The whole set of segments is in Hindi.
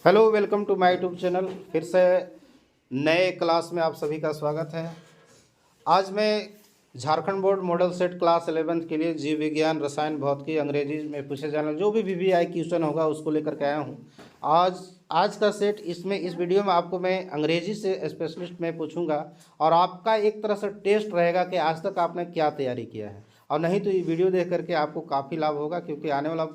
Hello, welcome to my YouTube channel. फिर से नए क्लास में आप सभी का स्वागत है। आज मैं Jharkhand board model set class 11th के लिए जीव विज्ञान, रसायन, भौतिकी, अंग्रेजी में पूछे जाने जो भी वीवीआई क्वेश्चन होगा उसको लेकर के आया हूँ। आज का सेट इसमें इस वीडियो में आपको मैं अंग्रेजी से स्पेशलिस्ट में पूछूंगा और आपका एक तरह से टेस्ट रहेगा कि आज तक आपने क्या तैयारी किया है। और नहीं तो ये वीडियो देख करके आपको काफ़ी लाभ होगा, क्योंकि आने वाला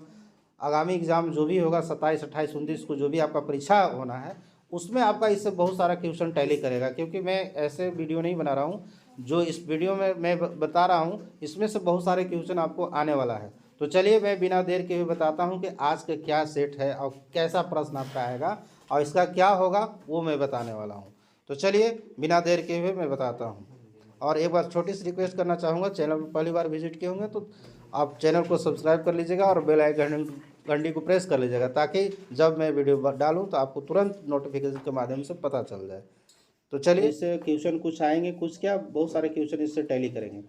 आगामी एग्ज़ाम जो भी होगा 27, 28, 29 को जो भी आपका परीक्षा होना है उसमें आपका इससे बहुत सारा क्वेश्चन टैली करेगा। क्योंकि मैं ऐसे वीडियो नहीं बना रहा हूँ, जो इस वीडियो में मैं बता रहा हूँ इसमें से बहुत सारे क्वेश्चन आपको आने वाला है। तो चलिए मैं बिना देर के हुए बताता हूँ कि आज का क्या सेट है और कैसा प्रश्न आपका आएगा और इसका क्या होगा वो मैं बताने वाला हूँ। तो चलिए बिना देर के हुए मैं बताता हूँ। और एक बार छोटी सी रिक्वेस्ट करना चाहूँगा, चैनल पर पहली बार विजिट किए होंगे तो आप चैनल को सब्सक्राइब कर लीजिएगा और बेल आइकन घंटी को प्रेस कर लीजिएगा, ताकि जब मैं वीडियो डालूँ तो आपको तुरंत नोटिफिकेशन के माध्यम से पता चल जाए। तो चलिए इससे क्वेश्चन कुछ आएंगे, कुछ क्या बहुत सारे क्वेश्चन इससे टैली करेंगे।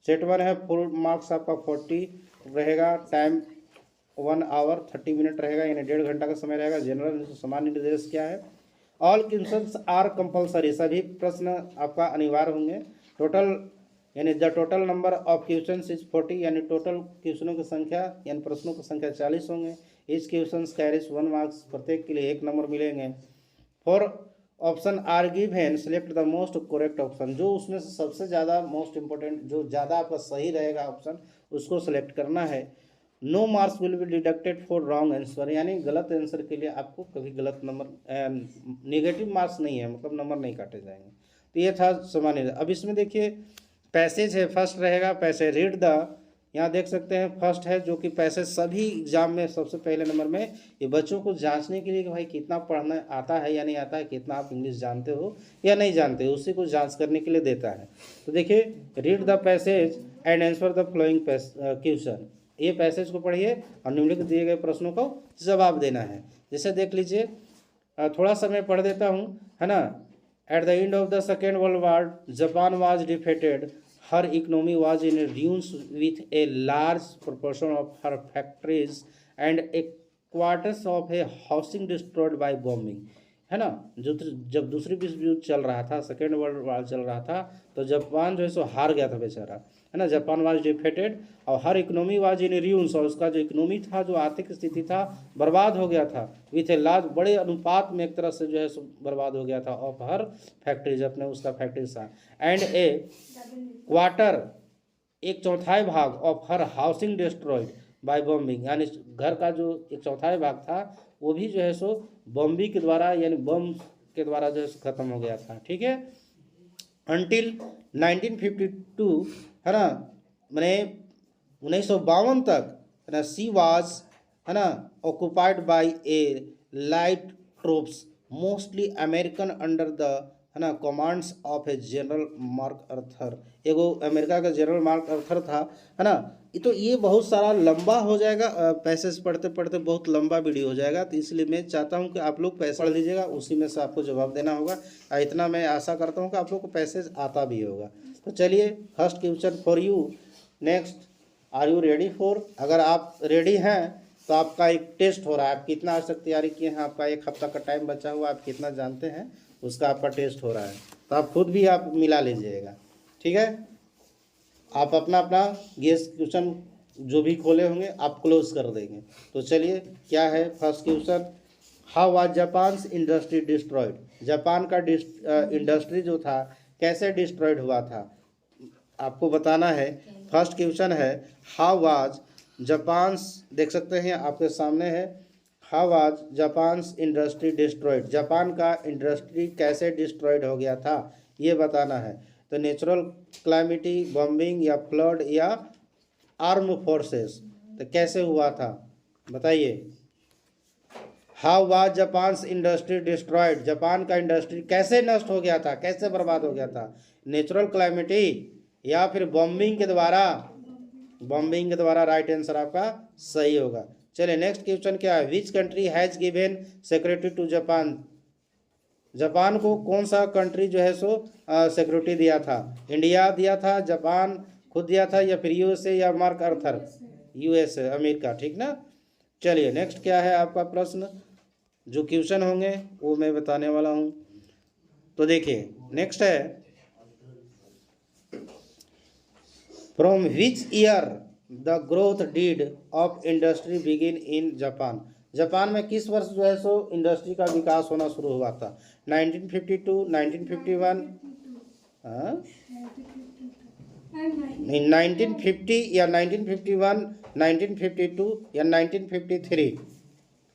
सेट 1 है, फुल मार्क्स आपका 40 रहेगा, टाइम 1 आवर 30 मिनट रहेगा, यानी 1.5 घंटा का समय रहेगा। जनरल सामान्य निर्देश क्या है? ऑल क्वेश्चंस आर कंपलसरी, सभी प्रश्न आपका अनिवार्य होंगे। टोटल यानी the total number of question is 40, यानी टोटल क्वेश्चनों की संख्या यानी प्रश्नों की संख्या 40 होंगे। इस क्वेश्चन कैरीज 1 मार्क्स, प्रत्येक के लिए 1 नंबर मिलेंगे। Four option are given, select the most correct option, जो उसमें से सबसे ज़्यादा मोस्ट इंपॉर्टेंट जो ज़्यादा आपका सही रहेगा ऑप्शन उसको सेलेक्ट करना है। No marks will be deducted for wrong answer, यानी गलत आंसर के लिए आपको कभी गलत नंबर नेगेटिव मार्क्स नहीं है, मतलब नंबर नहीं काटे जाएंगे। तो ये था सामान्य। अब इसमें देखिए पैसेज है, फर्स्ट रहेगा पैसेज, रीड द, यहाँ देख सकते हैं फर्स्ट है जो कि पैसेज सभी एग्जाम में सबसे पहले नंबर में ये बच्चों को जांचने के लिए कि भाई कितना पढ़ना आता है या नहीं आता है, कितना आप इंग्लिश जानते हो या नहीं जानते हो, उसी को जांच करने के लिए देता है। तो देखिए, read the passage and answer the flowing question, ये पैसेज को पढ़िए और निम्नलिखित दिए गए प्रश्नों को जवाब देना है। जैसे देख लीजिए, थोड़ा सा मैं पढ़ देता हूँ, है ना। At the end of the second world war Japan was defeated, her economy was in ruins with a large proportion of her factories and a quarters of a housing destroyed by bombing, है ना। जो जब दूसरी विश्व युद्ध चल रहा था, सेकेंड वर्ल्ड वॉर चल रहा था, तो जापान जो है सो हार गया था बेचारा, है ना। जापान वाज डिफेटेड और हर इकोनॉमी वाज इन ruins, और उसका जो इकोनॉमी था, जो आर्थिक स्थिति था, बर्बाद हो गया था। विथ ए लार्ज, बड़े अनुपात में एक तरह से जो है सो बर्बाद हो गया था। ऑफ हर फैक्ट्रीज, अपने उसका फैक्ट्री था। एंड ए क्वार्टर, एक चौथाई भाग, of her housing destroyed by bombing, यानी घर का जो एक चौथाई भाग था वो भी जो है सो बॉम्बिंग के द्वारा यानी बम के द्वारा जो है सो खत्म हो गया था। ठीक है। अनटिल 1952, है ना, मैंने 1952 तक, है ना, सी वाज, है ना, occupied by a light troops mostly American under the, है ना, commands of a general MacArthur, एगो अमेरिका का जनरल मार्क अर्थर था, है ना। तो ये बहुत सारा लंबा हो जाएगा, पैसेज पढ़ते पढ़ते बहुत लंबा वीडियो हो जाएगा, तो इसलिए मैं चाहता हूँ कि आप लोग पैसे पढ़ लीजिएगा, उसी में से आपको जवाब देना होगा। इतना मैं आशा करता हूँ कि आप लोग को पैसेज आता भी होगा। तो चलिए, first question for you. Next, are you ready for? अगर आप रेडी हैं तो आपका एक टेस्ट हो रहा है, आप कितना आज तक तैयारी किए हैं, आपका 1 हफ्ता का टाइम बचा हुआ, आप कितना जानते हैं उसका आपका टेस्ट हो रहा है। तो आप खुद भी आप मिला लीजिएगा, ठीक है। आप अपना अपना गेस क्वेश्चन जो भी खोले होंगे आप क्लोज कर देंगे। तो चलिए, क्या है first question? How was Japan industry destroyed, Japan का इंडस्ट्री जो था कैसे डिस्ट्रॉयड हुआ था, आपको बताना है। फर्स्ट क्वेश्चन है हाउ वाज जापान, देख सकते हैं आपके सामने है, how was Japan industry destroyed, Japan का इंडस्ट्री कैसे डिस्ट्रॉयड हो गया था ये बताना है। तो नेचुरल क्लाइमिटी, बॉम्बिंग या फ्लड या आर्म फोर्सेस, तो कैसे हुआ था बताइए। How was Japan industry destroyed, Japan का इंडस्ट्री कैसे नष्ट हो गया था, कैसे बर्बाद हो गया था, नेचुरल क्लाइमिटी या फिर बॉम्बिंग के द्वारा? बॉम्बिंग के द्वारा राइट आंसर आपका सही होगा। चलिए नेक्स्ट क्वेश्चन क्या है? Which country has given security to Japan, Japan को कौन सा कंट्री जो है सो सिक्योरिटी दिया था? इंडिया दिया था, जापान खुद दिया था, या फिर यूएसए या मार्क अर्थर? यूएसए, अमेरिका, ठीक ना। चलिए नेक्स्ट क्या है आपका प्रश्न? जो क्वेश्चन होंगे वो मैं बताने वाला हूँ। तो देखिए नेक्स्ट है, from which year the growth did of industry begin in Japan. Japan में किस वर्ष जो है सो इंडस्ट्री का विकास होना शुरू हुआ था? 1952, 1951, हाँ नहीं, 1950 या 1951, 1952 या 1953,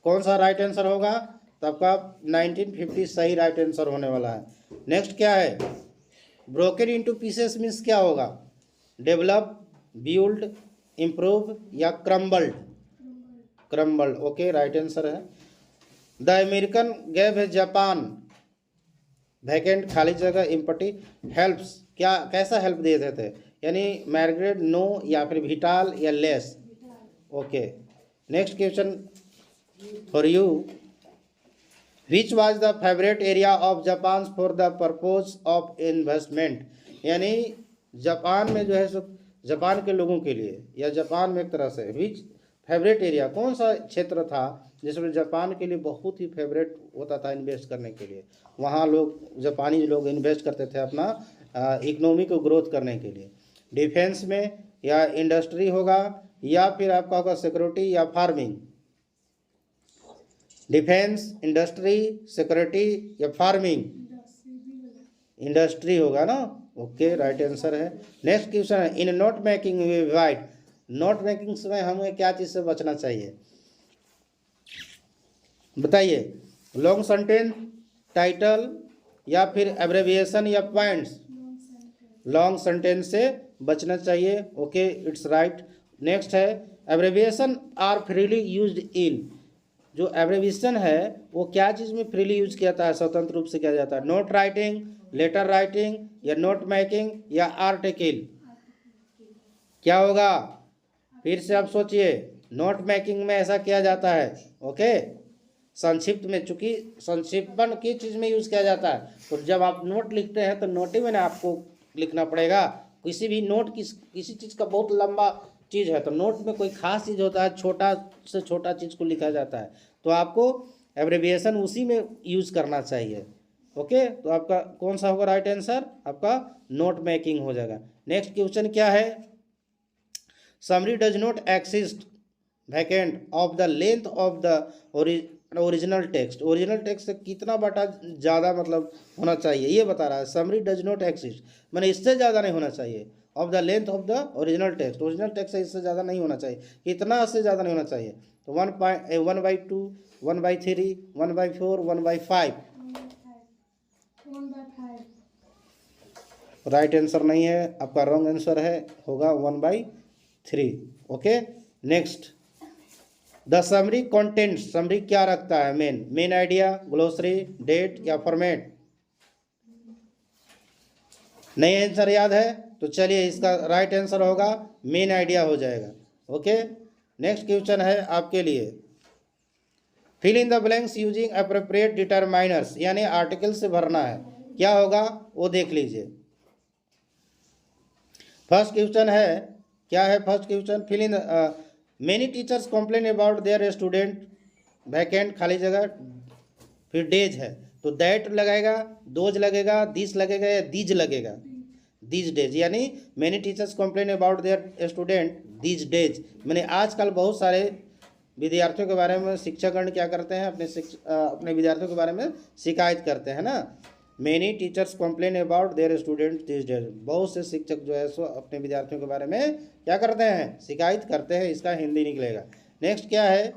कौन सा राइट आंसर होगा? तो आपका 1950 सही राइट आंसर होने वाला है। नेक्स्ट क्या है, ब्रोकन इनटू पीसेस मीन्स क्या होगा? डेवलप, बिल्ड, इम्प्रूव या crumbled? Crumbled, okay right answer है। द अमेरिकन गैव है जापान वैकेंट, खाली जगह, इम्पटी, हेल्प्स, क्या कैसा हेल्प देते थे? यानी मार्गरेट, नो या फिर विटाल या less? Okay next question for you, which was the favourite area of Japan for the purpose of investment? यानी जापान में जो है सो जापान के लोगों के लिए या जापान में एक तरह से विच फेवरेट एरिया, कौन सा क्षेत्र था जिसमें जापान के लिए बहुत ही फेवरेट होता था इन्वेस्ट करने के लिए? वहाँ लोग जापानी लोग इन्वेस्ट करते थे अपना इकोनॉमी को ग्रोथ करने के लिए। डिफेंस में या इंडस्ट्री होगा या फिर आपका होगा सिक्योरिटी या फार्मिंग? डिफेंस, इंडस्ट्री, सिक्योरिटी या फार्मिंग? इंडस्ट्री होगा ना, ओके राइट आंसर है। नेक्स्ट क्वेश्चन है, in note making we avoid, note making में हमें क्या चीज़ से बचना चाहिए बताइए? लॉन्ग सेंटेंस, टाइटल या फिर एब्रेविएशन या पॉइंट्स? लॉन्ग सेंटेंस से बचना चाहिए, ओके इट्स राइट। नेक्स्ट है, abbreviation are freely used in, जो एब्रेविएशन है वो क्या चीज़ में फ्रीली यूज किया जाता है, स्वतंत्र रूप से किया जाता है? नोट राइटिंग, लेटर राइटिंग या नोट मेकिंग या आर्टिकल? क्या होगा? फिर से आप सोचिए, नोट मेकिंग में ऐसा किया जाता है, ओके संक्षिप्त में, चूंकि संक्षिप्तन की चीज़ में यूज किया जाता है। तो जब आप नोट लिखते हैं तो नोट ही में ना आपको लिखना पड़ेगा। किसी भी नोट किसी चीज़ का बहुत लंबा चीज़ है तो नोट में कोई खास चीज़ होता है, छोटा से छोटा चीज़ को लिखा जाता है, तो आपको एब्रेविएशन उसी में यूज़ करना चाहिए, ओके। तो आपका कौन सा होगा राइट आंसर? आपका नोट मेकिंग हो जाएगा। नेक्स्ट क्वेश्चन क्या है, summary does not exist vacant of the length of the original text. Original text से कितना बटा ज़्यादा मतलब होना चाहिए ये बता रहा है। समरी डज नॉट एक्सिस्ट मैंने इससे ज़्यादा नहीं होना चाहिए, of the length of the original text, original text से इससे ज़्यादा नहीं होना चाहिए, इतना से ज़्यादा नहीं होना चाहिए। तो 1/2, 1/3, 1/4, 1/5 राइट आंसर नहीं है, आपका रॉन्ग आंसर है, होगा 1/3, okay. Next, the summary content, summary क्या रखता है? मेन आइडिया, ग्लोसरी, डेट या फॉर्मेट? नहीं आंसर याद है तो चलिए इसका राइट आंसर होगा मेन आइडिया हो जाएगा, ओके। नेक्स्ट क्वेश्चन है आपके लिए, fill in the blanks using appropriate determiners, यानी आर्टिकल से भरना है, क्या होगा वो देख लीजिए। फर्स्ट क्वेश्चन है, क्या है first question? Fill in many teachers complain about their student, vacant खाली जगह, फिर डेज है तो दैट लगेगा, दोज लगेगा, दिस लगेगा या दीज लगेगा? दीज डेज, यानी many teachers complain about their student these days, मैंने आजकल बहुत सारे विद्यार्थियों के बारे में शिक्षकगण क्या करते हैं, अपने विद्यार्थियों के बारे में शिकायत करते हैं ना। Many teachers complain about their student this days, बहुत से शिक्षक जो है सो अपने विद्यार्थियों के बारे में क्या करते हैं, शिकायत करते हैं, इसका हिंदी निकलेगा। नेक्स्ट क्या है,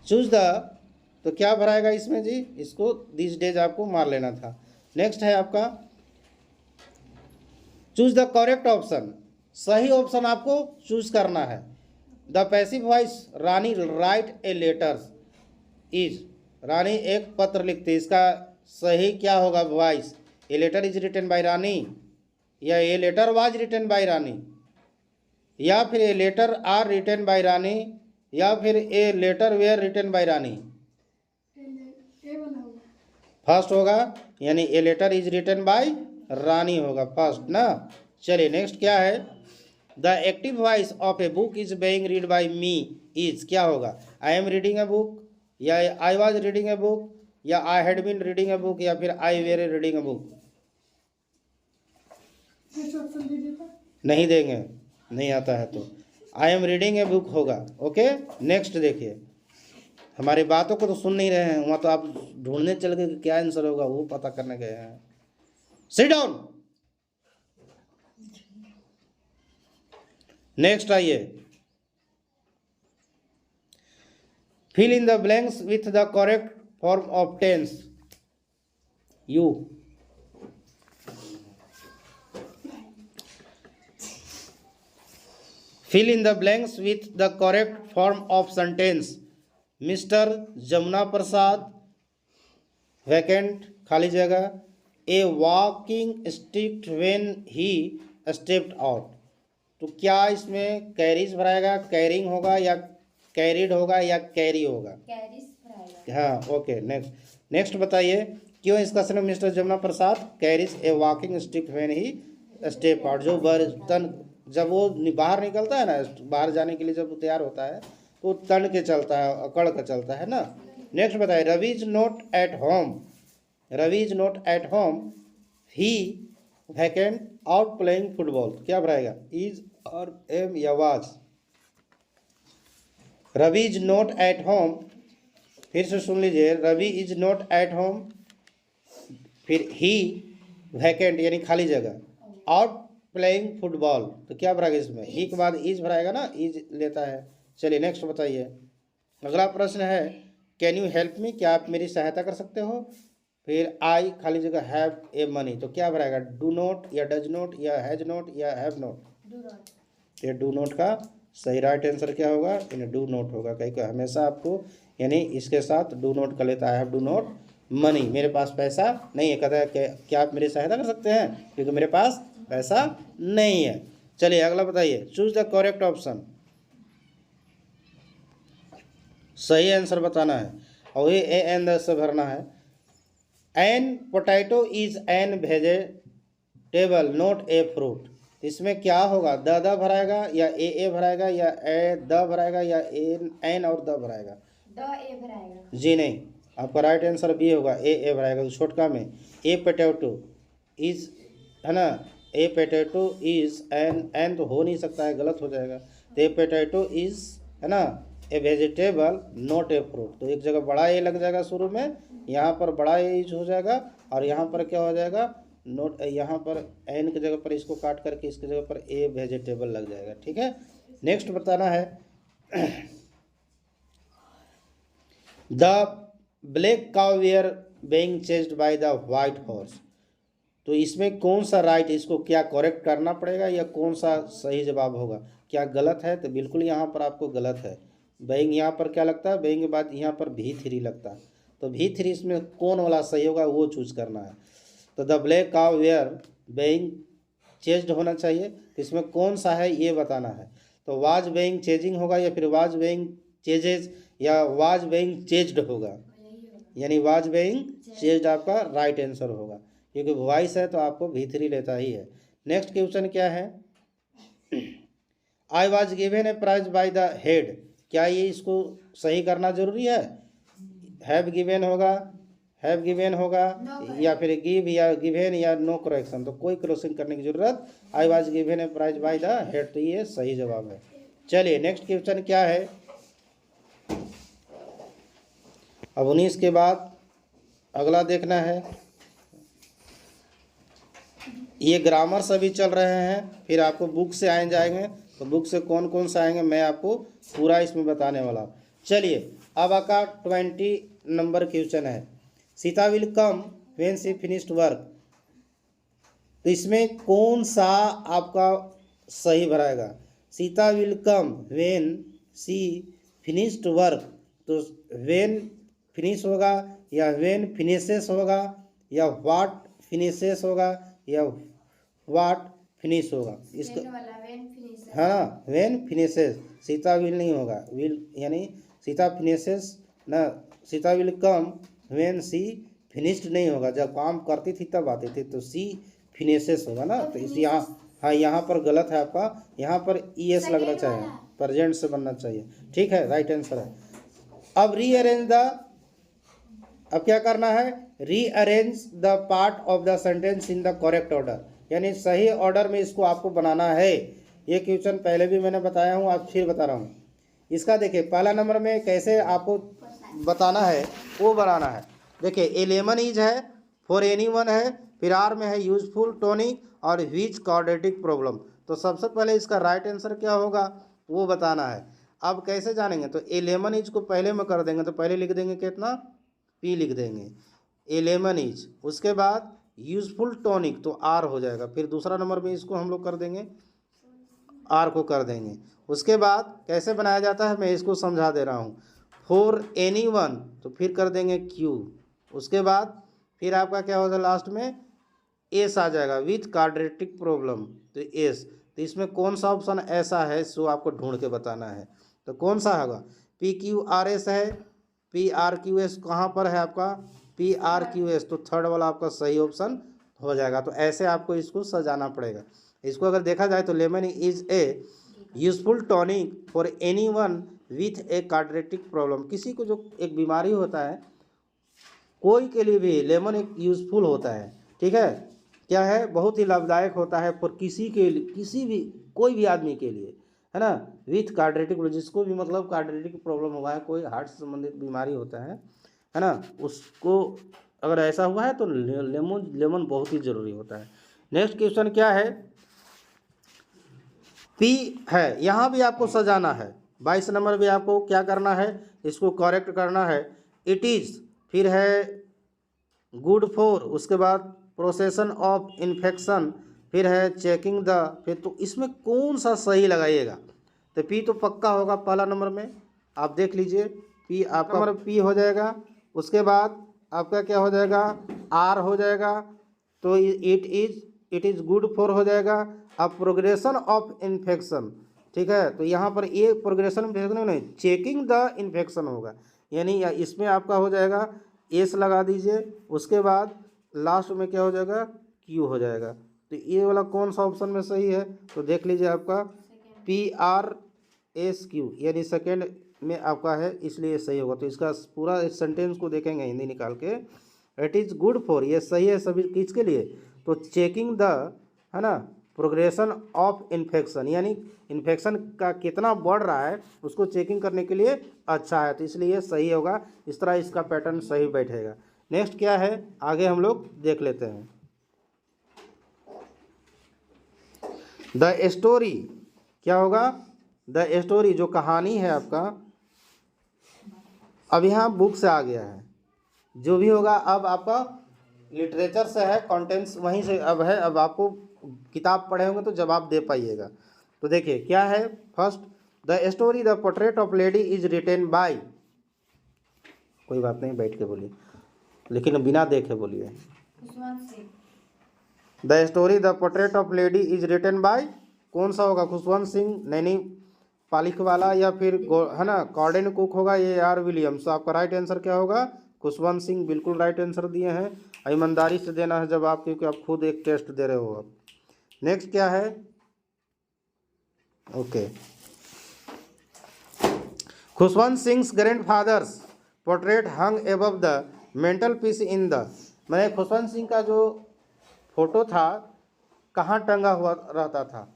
चूज द, तो क्या भराएगा इसमें जी, इसको दिस डेज आपको मार लेना था। नेक्स्ट है आपका चूज द करेक्ट ऑप्शन, सही ऑप्शन आपको चूज करना है। The passive voice Rani write a letters is, Rani एक पत्र लिखती, इसका सही क्या होगा voice? A letter is written by Rani या a letter was written by Rani या फिर a letter are written by Rani या फिर a letter were written by Rani? First होगा, यानी a letter is written by Rani होगा फर्स्ट ना। चलिए नेक्स्ट क्या है, the active voice of a book is being read by me is, क्या होगा? I am reading a book या I was reading a book, या I had been reading a book, या फिर I were reading a book? नहीं देंगे, नहीं आता है तो I am reading a book होगा। ओके, नेक्स्ट देखिए, हमारी बातों को तो सुन नहीं रहे हैं, वहाँ तो आप ढूंढने चल गए कि क्या आंसर होगा, वो पता करने गए हैं। Sit down. नेक्स्ट आइए, fill in the blanks with the correct form of tense. You fill in the blanks with the correct form of sentence. Mr. Jamuna Prasad, vacant खाली जगह, a walking stick when he stepped out। तो क्या इसमें कैरीज भराएगा, कैरिंग होगा, या कैरिड होगा, या कैरी होगा? कैरीज भराएगा। हाँ, ओके। नेक्स्ट बताइए, क्यों इसका सिर्फ mister Jamuna Prasad carries A walking stick when he step out. जो बर्तन जब वो बाहर निकलता है ना, बाहर जाने के लिए जब वो तैयार होता है तो तन के चलता है, अकड़ के चलता है ना। नेक्स्ट बताइए, Ravi is not at home, Ravi is not at home, he vacant out playing football. क्या भराएगा, इज और एम या was? Ravi is not at home, फिर से सुन लीजिए, Ravi is not at home, फिर ही वैकेंट यानी खाली जगह, आउट प्लेइंग फुटबॉल। तो क्या भराएगा इसमें, ही के बाद इज भराएगा ना, इज लेता है। चलिए नेक्स्ट बताइए, अगला प्रश्न है, कैन यू हेल्प मी, क्या आप मेरी सहायता कर सकते हो? फिर आई खाली जगह हैव ए मनी, तो क्या भराएगा, डू नॉट या डज नॉट या हैज नॉट या हैव नॉट? ये डू नॉट का सही राइट आंसर क्या होगा, यानी डू नॉट होगा। कहीं को हमेशा आपको यानी इसके साथ डू नॉट कर लेता है, हैव डू नॉट मनी, मेरे पास पैसा नहीं है। कहता है कि क्या आप मेरी सहायता कर सकते हैं, क्योंकि मेरे पास पैसा नहीं है। चलिए अगला बताइए, चूज द करेक्ट ऑप्शन, सही आंसर बताना है, और ये ए एन से भरना है। An potato is an vegetable not a fruit, इसमें क्या होगा, द भराएगा या ए भराएगा या ए द भराएगा या एन और द भराएगा? द ए भराएगा। जी नहीं, आपका राइट आंसर बी होगा, ए भराएगा। छोटका में ए पोटैटो इज है ना, ए पोटैटो इज एन तो हो नहीं सकता है, गलत हो जाएगा। तो ए पोटैटो इज है ना ए वेजिटेबल नॉट ए फ्रूट, तो एक जगह बड़ा ए लग जाएगा शुरू में, यहाँ पर बड़ा ए हो जाएगा, और यहाँ पर क्या हो जाएगा, नोट, यहाँ पर एन की जगह पर इसको काट करके इसकी जगह पर ए वेजिटेबल लग जाएगा। ठीक है, नेक्स्ट बताना है, the black cow were being chased by the white horse. तो इसमें कौन सा राइट, इसको क्या करेक्ट करना पड़ेगा या कौन सा सही जवाब होगा? क्या गलत है, तो बिल्कुल यहाँ पर आपको गलत है। बीइंग यहाँ पर क्या लगता है, बीइंग के बाद यहाँ पर भी3 लगता है, तो भी3 इसमें कौन वाला सही होगा वो चूज करना है। तो the black cow were being chased होना चाहिए, इसमें कौन सा है ये बताना है। तो वाज बीइंग चेजिंग होगा, या फिर वाज बीइंग चेजेज, या वाज बीइंग चेज्ड होगा, यानी वाज बीइंग चेज्ड आपका राइट आंसर होगा, क्योंकि वॉइस है तो आपको भी3 लेता ही है। नेक्स्ट क्वेश्चन क्या है, I was given a prize by the head, क्या ये इसको सही करना जरूरी है? हैव गिवन होगा, हैव गिवन होगा, या फिर गिव या गिवन या नो करेक्शन, तो कोई क्रॉसिंग करने की जरूरत, I was given a prize by the head, तो ये सही जवाब है। चलिए नेक्स्ट क्वेश्चन क्या है, अब 19 के बाद अगला देखना है, ये ग्रामर सभी चल रहे हैं, फिर आपको बुक से आए जाएंगे, तो बुक से कौन कौन से आएंगे मैं आपको पूरा इसमें बताने वाला हूँ। चलिए अब आपका 20 नंबर क्वेश्चन है, Sita will come when she finished work, तो इसमें कौन सा आपका सही भराएगा? Sita will come when she finished work, तो व्हेन फिनिश होगा या व्हेन फिनिशेस होगा या व्हाट फिनिशेस होगा या व्हाट फिनिश होगा? इसका हाँ, व्हेन फिनिशेस, सीता विल नहीं होगा, विल यानी सीता फिनिशेस ना, Sita will come when she finished नहीं होगा, जब काम करती थी तब आती थी, तो सी फिनिशेस होगा ना। तो इस यहाँ हाँ, यहाँ पर गलत है आपका, यहाँ पर ES लगना चाहिए, प्रेजेंट से बनना चाहिए। ठीक है, राइट आंसर है। अब अब क्या करना है, rearrange the part of the sentence in the correct order, यानी सही ऑर्डर में इसको आपको बनाना है। ये क्वेश्चन पहले भी मैंने बताया हूँ, आज फिर बता रहा हूँ। इसका देखिए पहला नंबर में कैसे आपको बताना है वो बनाना है। देखिए ए लेमन इज है, फॉर एनी वन है, फिर आर में है यूजफुल, टोनिक और विच क्वाड्रेटिक प्रॉब्लम। तो सबसे पहले इसका राइट आंसर क्या होगा वो बताना है। अब कैसे जानेंगे, तो ए लेमन इज को पहले में कर देंगे, तो पहले लिख देंगे कितना, पी लिख देंगे, ए लेमन इज। उसके बाद यूजफुल टॉनिक तो आर हो जाएगा, फिर दूसरा नंबर में इसको हम लोग कर देंगे, आर को कर देंगे। उसके बाद कैसे बनाया जाता है मैं इसको समझा दे रहा हूँ। फॉर एनी वन तो फिर कर देंगे क्यू। उसके बाद फिर आपका क्या होगा लास्ट में, एस आ जाएगा, विथ क्वाड्रेटिक प्रॉब्लम, तो एस। तो इसमें कौन सा ऑप्शन ऐसा है सो आपको ढूंढ के बताना है। तो कौन सा होगा, पी क्यू आर एस है, पी आर क्यू एस कहाँ पर है आपका, पी आर क्यू एस, तो थर्ड वाला आपका सही ऑप्शन हो जाएगा। तो ऐसे आपको इसको सजाना पड़ेगा। इसको अगर देखा जाए तो lemon is a useful tonic for any one with a quadratic problem. किसी को जो एक बीमारी होता है, कोई के लिए भी लेमन एक यूजफुल होता है, ठीक है, क्या है, बहुत ही लाभदायक होता है फॉर किसी के लिए, किसी भी कोई भी आदमी के लिए, है ना, विथ क्वाड्रेटिक, जिसको भी मतलब क्वाड्रेटिक प्रॉब्लम हुआ है, कोई हार्ट से संबंधित बीमारी होता है ना, उसको अगर ऐसा हुआ है तो लेमन बहुत ही ज़रूरी होता है। नेक्स्ट क्वेश्चन क्या है, पी है, यहाँ भी आपको सजाना है। 22 नंबर भी आपको क्या करना है, इसको करेक्ट करना है। इट इज़, फिर है गुड फॉर, उसके बाद प्रोसेसन ऑफ इन्फेक्शन, फिर है चेकिंग द, फिर तो इसमें कौन सा सही लगाइएगा। तो पी तो पक्का होगा पहला नंबर में, आप देख लीजिए, पी आपका नंबर पी हो जाएगा। उसके बाद आपका क्या हो जाएगा, आर हो जाएगा, तो इट इज़ गुड फॉर हो जाएगा। अब प्रोग्रेशन ऑफ इन्फेक्शन, ठीक है, तो यहाँ पर ये प्रोग्रेशन इन्फेक्शन नहीं, चेकिंग द इन्फेक्शन होगा, यानी इसमें आपका हो जाएगा एस लगा दीजिए। उसके बाद लास्ट में क्या हो जाएगा, क्यू हो जाएगा। तो ये वाला कौन सा ऑप्शन में सही है, तो देख लीजिए आपका पी आर एस क्यू, यानी सेकेंड में आपका है, इसलिए सही होगा। तो इसका पूरा इस सेंटेंस को देखेंगे हिंदी निकाल के, इट इज़ गुड फॉर, ये सही है सभी किसके लिए, तो चेकिंग द, है ना, प्रोग्रेशन ऑफ इन्फेक्शन, यानी इन्फेक्शन का कितना बढ़ रहा है उसको चेकिंग करने के लिए अच्छा है, तो इसलिए सही होगा। इस तरह इसका पैटर्न सही बैठेगा। नेक्स्ट क्या है, आगे हम लोग देख लेते हैं। द स्टोरी क्या होगा, द स्टोरी जो कहानी है आपका, अब यहाँ बुक से आ गया है, जो भी होगा अब आपका लिटरेचर से है, कंटेंट्स वहीं से अब है, अब आपको किताब पढ़े होंगे तो जवाब दे पाइएगा। तो देखिए क्या है, first, the story the portrait of lady is written by, कोई बात नहीं बैठ के बोलिए, लेकिन बिना देखे बोलिए। The story the portrait of lady is written by, कौन सा होगा, खुशवंत सिंह, नैनी पालिक वाला, या फिर है ना कॉर्डन कुक होगा, ये आर विलियम्स। तो आपका राइट आंसर क्या होगा, खुशवंत सिंह, बिल्कुल राइट आंसर दिए हैं। ईमानदारी से देना है जवाब, क्योंकि आप खुद एक टेस्ट दे रहे हो। आप नेक्स्ट क्या है, okay, Khushwant Singh grandfathers portrait hung above the mental peace in the, मैंने खुशवंत सिंह का जो फोटो था कहाँ टंगा हुआ रहता था,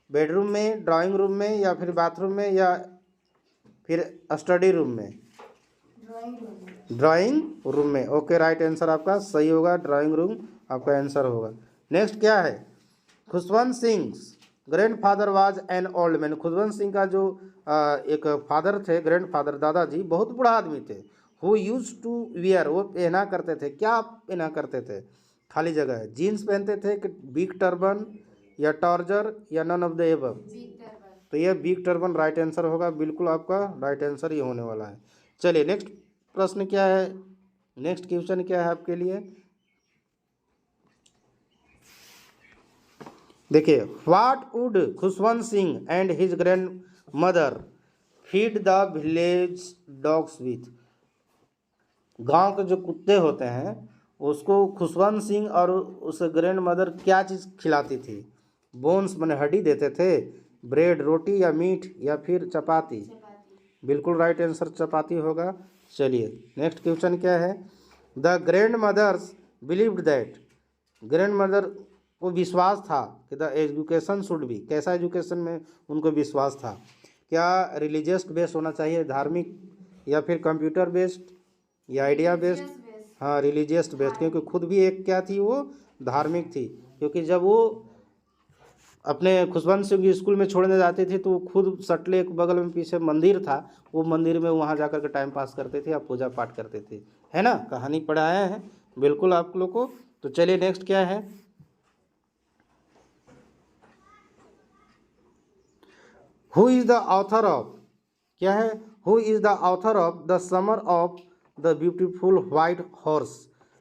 बेडरूम में, ड्राइंग रूम में, या फिर बाथरूम में, या फिर स्टडी रूम में, ड्राइंग रूम में। ओके, राइट आंसर आपका सही होगा, ड्राइंग रूम आपका आंसर होगा। नेक्स्ट क्या है, Khushwant Singh grandfather was an old man, Khushwant Singh का जो एक फादर थे, ग्रैंडफादर दादाजी, बहुत बूढ़ा आदमी थे। हु यूज टू वियर, वो पहना करते थे, क्या पहना करते थे, खाली जगह है, जीन्स पहनते थे कि बिग टर्बन या टॉर्जर या नन ऑफ द एबव, तो ये बिग टर्बन राइट आंसर होगा, बिल्कुल आपका राइट आंसर ये होने वाला है। चलिए नेक्स्ट प्रश्न क्या है, नेक्स्ट क्वेश्चन क्या है आपके लिए, देखिए, what would Khushwant Singh and his grand mother feed the village dogs with, गांव के जो कुत्ते होते हैं उसको खुशवंत सिंह और उस ग्रैंड मदर क्या चीज़ खिलाती थी, बोन्स मैंने हड्डी देते थे, ब्रेड रोटी या मीट या फिर चपाती, बिल्कुल राइट आंसर चपाती होगा। चलिए नेक्स्ट क्वेश्चन क्या है। The grandmothers believed that, grandmother को विश्वास था कि द एजुकेशन शुड बी, कैसा एजुकेशन में उनको विश्वास था, क्या रिलीजियस बेस्ड होना चाहिए, धार्मिक, या फिर कंप्यूटर बेस्ड या आइडिया बेस्ड। हाँ रिलीजियस बेस्ड, क्योंकि खुद भी एक क्या थी वो, धार्मिक थी। क्योंकि जब वो अपने खुशवंत सिंह की स्कूल में छोड़ने जाते थे तो वो खुद सटले एक बगल में पीछे मंदिर था, वो मंदिर में वहाँ जाकर के टाइम पास करते थे या पूजा पाठ करते थे, है ना, कहानी पढ़ाया है बिल्कुल आप लोग को। तो चलिए नेक्स्ट क्या है। Who is the author of, क्या है, who is the author of the summer of the beautiful white horse.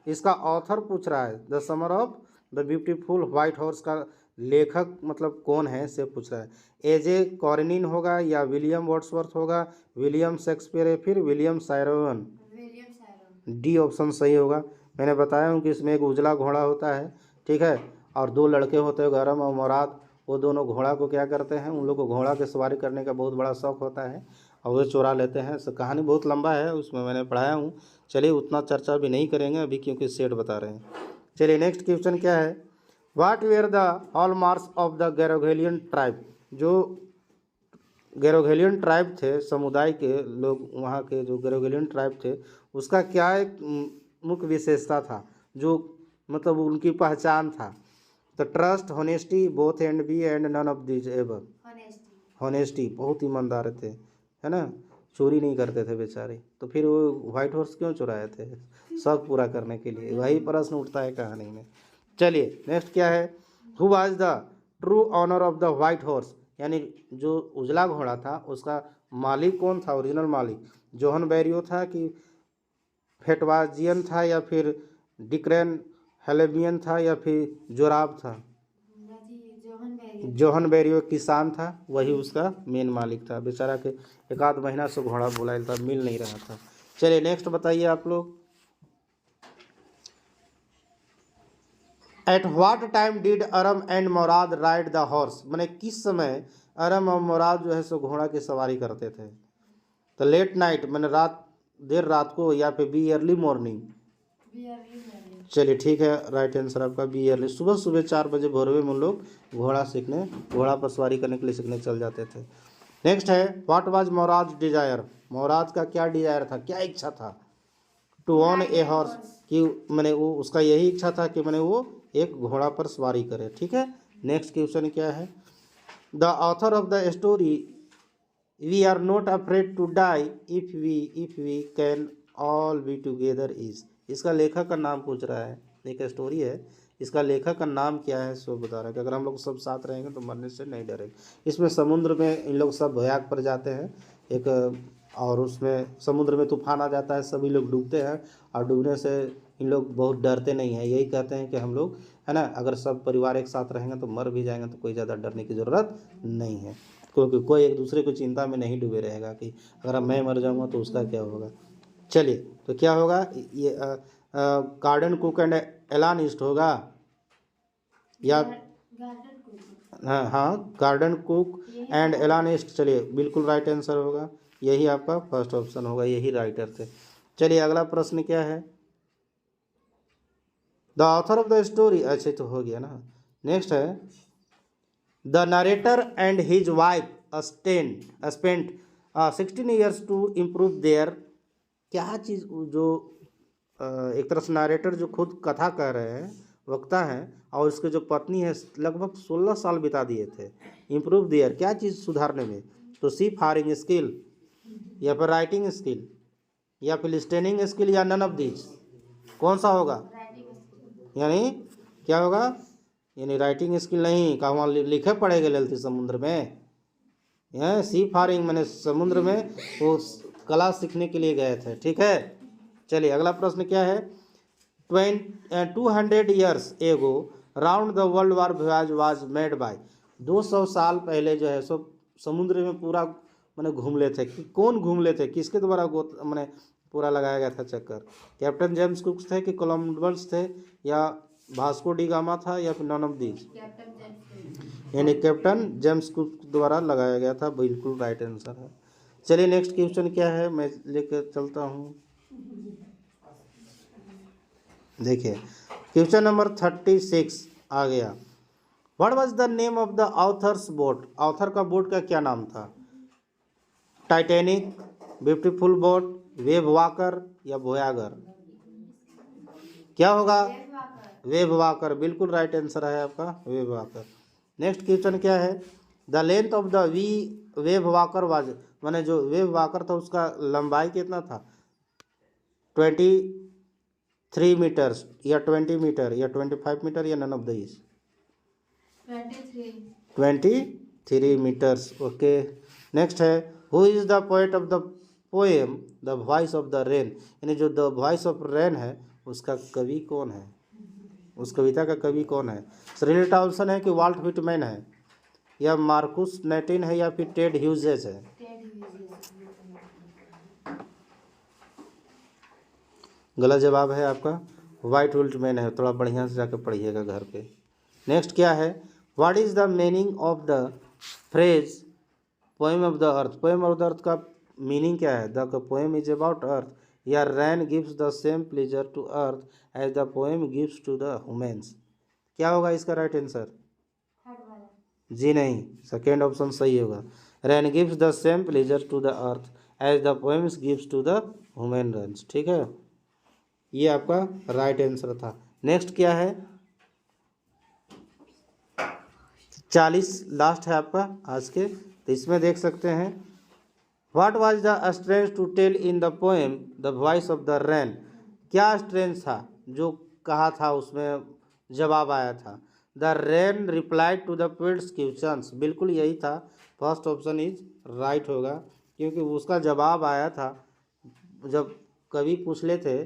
इसका ऑथर पूछ रहा है, the summer of the beautiful white horse का लेखक मतलब कौन है से पूछ रहा है। एजे कॉर्निन होगा या विलियम वर्ड्सवर्थ होगा, विलियम शेक्सपियर या फिर विलियम सायरन। डी ऑप्शन सही होगा। मैंने बताया हूँ कि इसमें एक उजला घोड़ा होता है, ठीक है, और दो लड़के होते हैं गरम और मुराद, वो दोनों घोड़ा को क्या करते हैं, उन लोग को घोड़ा की सवारी करने का बहुत बड़ा शौक होता है और वो चुरा लेते हैं। सो कहानी बहुत लंबा है, उसमें मैंने पढ़ाया हूँ। चलिए उतना चर्चा भी नहीं करेंगे अभी क्योंकि सेट बता रहे हैं। चलिए नेक्स्ट क्वेश्चन क्या है। What were the hallmarks of the Garogelian tribe, जो गैरोगेलियन ट्राइब थे, समुदाय के लोग, वहाँ के जो गैरोगेलियन ट्राइब थे, उसका क्या एक मुख्य विशेषता था, जो मतलब उनकी पहचान था। तो trust, honesty, both and B and none of these ever. Honesty, बहुत ईमानदार थे, है ना, चोरी नहीं करते थे बेचारे। तो फिर वो व्हाइट हॉर्स क्यों चुराए थे, शौक पूरा करने के लिए, वही प्रश्न उठता है कहानी में। चलिए नेक्स्ट क्या है। Who was the true owner of the white horse, यानी जो उजला घोड़ा था उसका मालिक कौन था, ओरिजिनल मालिक जोहन बैरियो था कि फेटवाजियन था या फिर डिक्रेन हेलेबियन था या फिर जोराब था। जोहन बैरियो किसान था, वही उसका मेन मालिक था। बेचारा के एक आध महीना से घोड़ा बुलाया था, मिल नहीं रहा था। चलिए नेक्स्ट बताइए आप लोग। At what time did अरम and Murad ride the horse, मैंने किस समय अरम और मुराद जो है सो घोड़ा की सवारी करते थे। तो लेट नाइट, मैंने रात, देर रात को, या फिर बी अर्ली मॉर्निंग। चलिए ठीक है, राइट आंसर आपका बी अर्ली। सुबह सुबह 4 बजे भोरवे में लोग घोड़ा सीखने, घोड़ा पर सवारी करने के लिए सीखने चल जाते थे। नेक्स्ट है व्हाट वाज मुराद डिजायर, मुराद का क्या डिजायर था, क्या इच्छा था। टू ऑन ए हॉर्स, कि मैंने वो, उसका यही इच्छा था कि मैंने वो एक घोड़ा पर सवारी करे, ठीक है। नेक्स्ट क्वेश्चन क्या है। The author of the story we are not afraid to die if we can all be together is, इसका लेखक का नाम पूछ रहा है। एक स्टोरी है, इसका लेखक का नाम क्या है सो बता रहा है कि अगर हम लोग सब साथ रहेंगे तो मरने से नहीं डरेंगे। इसमें समुद्र में इन लोग सब भयाक पर जाते हैं एक, और उसमें समुद्र में तूफान आ जाता है, सभी लोग डूबते हैं और डूबने से इन लोग बहुत डरते नहीं हैं, यही कहते हैं कि हम लोग, है ना, अगर सब परिवार एक साथ रहेंगे तो मर भी जाएंगे तो कोई ज़्यादा डरने की ज़रूरत नहीं है, क्योंकि कोई एक दूसरे को चिंता में नहीं डूबे रहेगा कि अगर मैं मर जाऊंगा तो उसका क्या होगा। चलिए तो क्या होगा, ये गार्डन कुक एंड एलान ईस्ट होगा या हाँ गार्डन कुक एंड एलान ईस्ट। चलिए बिल्कुल राइट आंसर होगा, यही आपका फर्स्ट ऑप्शन होगा, यही राइटर थे। चलिए अगला प्रश्न क्या है। The author of the story, अच्छा तो हो गया ना। नेक्स्ट है the narrator and his wife spent 16 years to improve their, क्या चीज़, जो एक तरह से नरेटर जो खुद कथा कह रहे हैं, वक्ता हैं, और उसके जो पत्नी है लगभग 16 साल बिता दिए थे इम्प्रूव देयर, क्या चीज़ सुधारने में। तो सी फारिंग स्किल या फिर राइटिंग स्किल या फिर लिस्टनिंग स्किल या नन ऑफ दीज, कौन सा होगा, यानी क्या होगा, यानी राइटिंग स्किल नहीं, कहा वहाँ लिखे पढ़े गए थे समुद्र में, यह सी फारिंग मैंने समुद्र में वो कला सीखने के लिए गए थे, ठीक है। चलिए अगला प्रश्न क्या है। 200 years ago round the world war voyage was made by, 200 साल पहले जो है सो समुद्र में पूरा मैंने घूम ले थे, कि कौन घूम ले थे, किसके द्वारा मैंने पूरा लगाया गया था चक्कर। कैप्टन जेम्स कुक थे कि कोलंबस थे या वास्को डी गामा था या फिर नन ऑफ दीज, यानी कैप्टन जेम्स कुक द्वारा लगाया गया था, बिल्कुल राइट आंसर है। चलिए नेक्स्ट क्वेश्चन क्या है मैं लेकर चलता हूँ। देखिए क्वेश्चन नंबर 36 आ गया। What was the name of the author's boat? Author का बोट का क्या नाम था? Titanic, beautiful boat, wave walker या वोयागर? क्या होगा? वेव वॉकर, बिल्कुल राइट आंसर है आपका वेव वॉकर। नेक्स्ट क्वेश्चन क्या है? The length of the wave walker was, माने जो वेव वॉकर था उसका लंबाई कितना था? 23 मीटर्स या 20 मीटर या 25 मीटर या none of these? 23 metres. Okay. Next है who is the poet of the poem the voice of the rain? यानी जो द वॉइस ऑफ रेन है उसका कवि कौन है? उस कविता का कवि कौन है? श्रीलेट टॉल्सन है कि वाल्ट व्हिटमैन है या मार्कुस नेटिन है या फिर टेड ह्यूजेस है? गलत जवाब है आपका वाइट व्हिटमैन है। थोड़ा बढ़िया से जाकर पढ़िएगा घर पे। नेक्स्ट क्या है? What is the meaning of the phrase poem of the earth? Poem of the earth का मीनिंग क्या है? The poem is about earth या rain gives the same pleasure to earth as the poem gives to the humans? क्या होगा इसका राइट आंसर? जी नहीं, सेकेंड ऑप्शन सही होगा। Rain gives the same pleasure to the earth as the poems gives to the human runs. ठीक है, ये आपका राइट आंसर था। नेक्स्ट क्या है? 40 लास्ट है आपका आज के, तो इसमें देख सकते हैं what was the strength to tell in the poem the voice of the rain? क्या स्ट्रेंथ था जो कहा था उसमें जवाब आया था? The rain replied to the poet's questions, बिल्कुल यही था। फर्स्ट ऑप्शन इज राइट होगा क्योंकि उसका जवाब आया था जब कवि पूछ ले थे,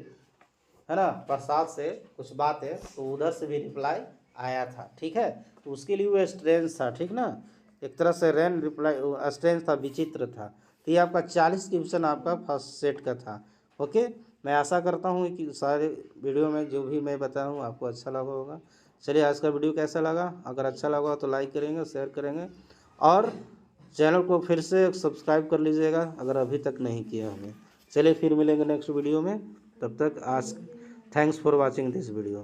है ना, प्रसाद से कुछ बात है तो उधर से भी रिप्लाई आया था। ठीक है, तो उसके लिए वो स्ट्रेंथ था। ठीक ना, एक तरह से रेन रिप्लाई स्ट्रेंथ था, विचित्र था। तो ये आपका 40 क्वेश्चन आपका फर्स्ट सेट का था। ओके, मैं आशा करता हूँ कि सारे वीडियो में जो भी मैं बताऊँ आपको अच्छा लगा होगा। चलिए आज का वीडियो कैसा लगा? अगर अच्छा लगा तो लाइक करेंगे, शेयर करेंगे और चैनल को फिर से सब्सक्राइब कर लीजिएगा अगर अभी तक नहीं किया हमें। चलिए फिर मिलेंगे नेक्स्ट वीडियो में, तब तक आज thanks for watching this video.